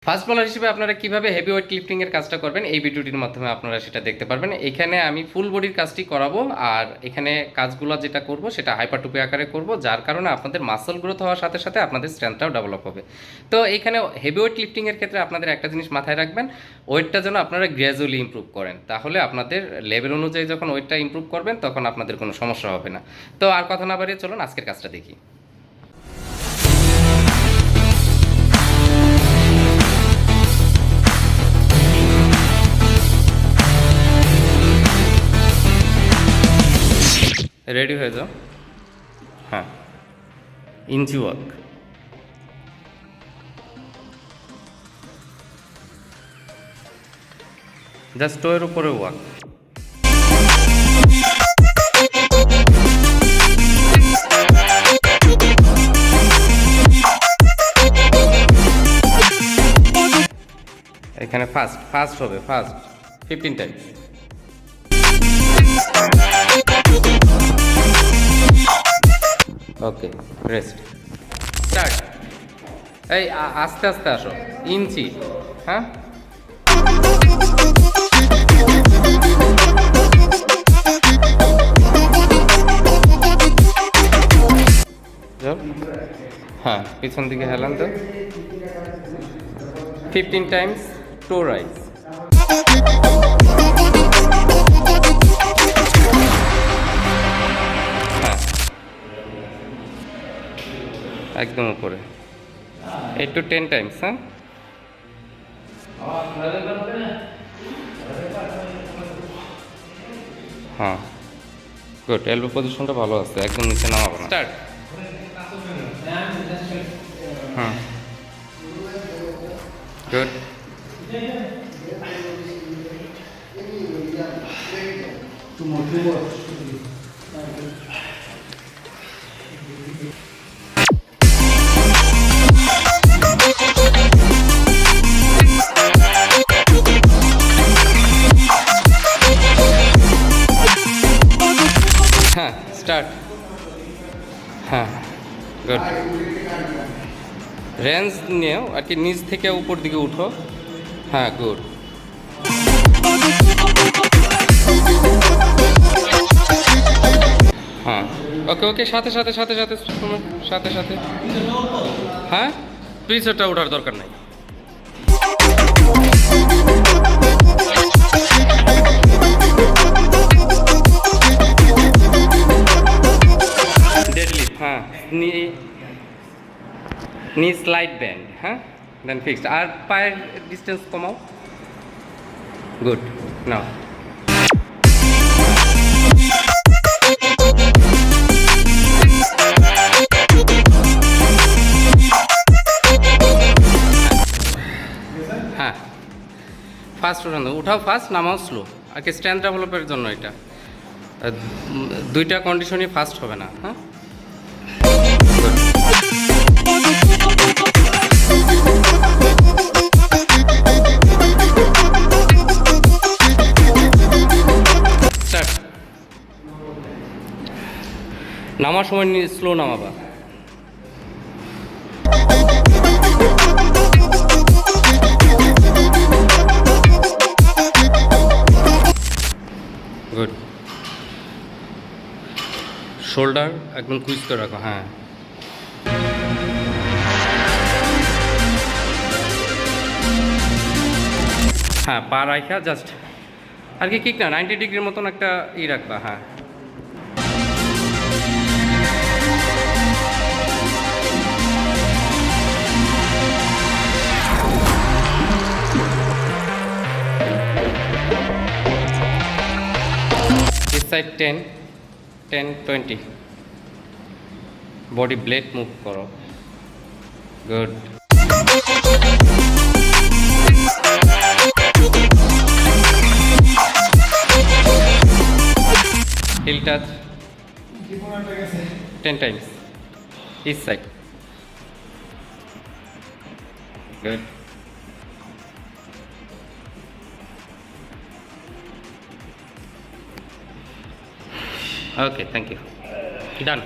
Fast bowler হিসেবে আপনারা কিভাবে হেভি ওয়েট লিফটিংয়ের কাজটা করবেন এই ভিডিওটির মাধ্যমে আপনারা সেটা দেখতে পারবেন। এখানে আমি ফুল বডির কাজটি করাবো, আর এখানে কাজগুলো যেটা করব সেটা হাইপারট্রফি আকারে করব, যার কারণে আপনাদের মাসল গ্রোথ হওয়ার সাথে সাথে আপনাদের স্ট্রেংথটাও ডেভেলপ হবে। তো এখানে হেভি ওয়েট লিফটিংয়ের ক্ষেত্রে আপনাদের একটা জিনিস মাথায় রাখবেন, ওয়েটটা যেন আপনারা গ্র্যাজুয়ালি ইমপ্রুভ করেন, তাহলে আপনাদের লেভেল অনুযায়ী যখন ওয়েটটা ইমপ্রুভ করবেন তখন আপনাদের কোনো সমস্যা হবে না। তো আর কথা না বাড়িয়ে চলুন আজকের কাজটা দেখি। রেডি হয়ে যাও। হ্যাঁ, ইঞ্চি ওয়াক। জাস্ট টোয়ের উপরে ওয়াক। এখানে ফাস্ট হবে, ফাস্ট 15 টাইমস। ওকে, রেস্ট, স্টার্ট। এই আস্তে আস্তে আসো, ইঞ্চি। হ্যাঁ, হ্যাঁ, পিছন দিকে হেলান তো। 15 টাইমস টো রাইজ। একদম উপরে 8 to 10 টাইমস। হ্যাঁ, হ্যাঁ, গুড। এলবো পজিশনটা ভালো আছে, একদম নিচে নামাবো না। স্টার্ট। হ্যাঁ, গুড। হ্যাঁ, স্টার্ট। হ্যাঁ, গুড। রেঞ্জ নিয়েও আর কি, নিচ থেকে উপর দিকে উঠো। হ্যাঁ, গুড। হ্যাঁ, ওকে ওকে, সাথে সাথে সাথে সাথে সাথে সাথে। হ্যাঁ, পিছটা ওঠার দরকার নাই। ডেডলিফট। হ্যাঁ, নি স্লাইড ব্যান্ড। হ্যাঁ, দেন ফিক্সড। আর পায়ের ডিস্টেন্স কমাও। গুড। নাও হ্যাঁ, ফাস্ট উঠাও, ফাস্ট নামাও স্লো। আর কি স্ট্রেংথ ডেভেলপের জন্য এটা দুইটা কন্ডিশনই ফাস্ট হবে না। হ্যাঁ, স্টার্ট। নামার সময় স্লো নামাবা। গুড। শোল্ডার একদম কুইজ করে রাখো। হ্যাঁ, হ্যাঁ, পা রাখা জাস্ট আর কি কিক না 90 ডিগ্রির মতন একটা রাখবা। হ্যাঁ, this side 10 10 20 body blade move করো। Good. Heel touch 10 times each side. Good. Okay, thank you. Done.